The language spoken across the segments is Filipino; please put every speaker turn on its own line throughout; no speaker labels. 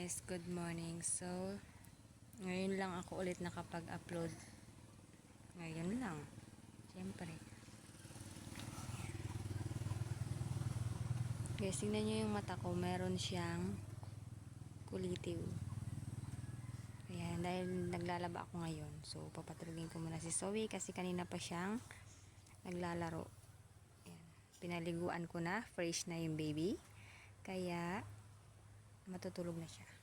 guys, good morning. So, ngayon lang ako ulit nakapag-upload. Ngayon lang. Siyempre. Guys, tingnan nyo yung mata ko. Meron siyang kulitiw. Ayan, dahil naglalaba ako ngayon. So, papatrugin ko muna si Zoe kasi kanina pa siyang naglalaro. Ayan. Pinaliguan ko na. Fresh na yung baby. Kaya, matutulog na siya.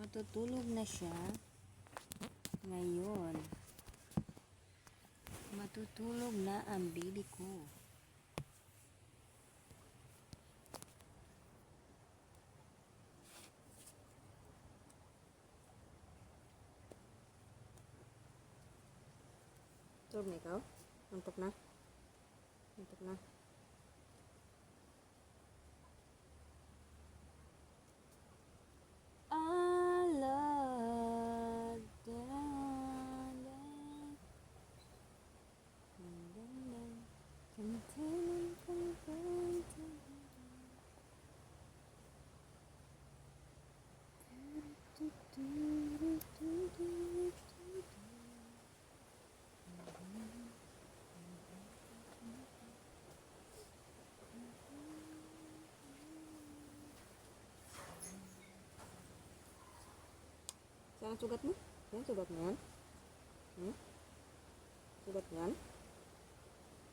Matutulog na siya ngayon. Matutulog na ang baby ko. Tulog na ikaw? Antok na? Antok na? Saan sugat mo? Yan, sugat mo yan? Sugat yan?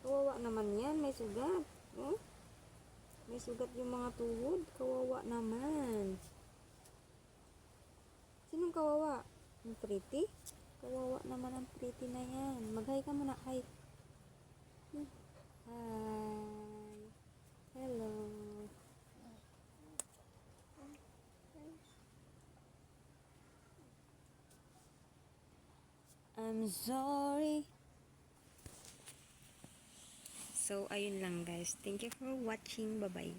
Kawawa naman yan, may sugat. Oh? May sugat yung mga tuhod. Kawawa naman. Sinong kawawa? Ang pretty? Kawawa naman ang pretty na yan. Mag-hi ka muna. Hi. Hi. Hello. I'm sorry. So, ayun lang guys. Thank you for watching. Bye-bye.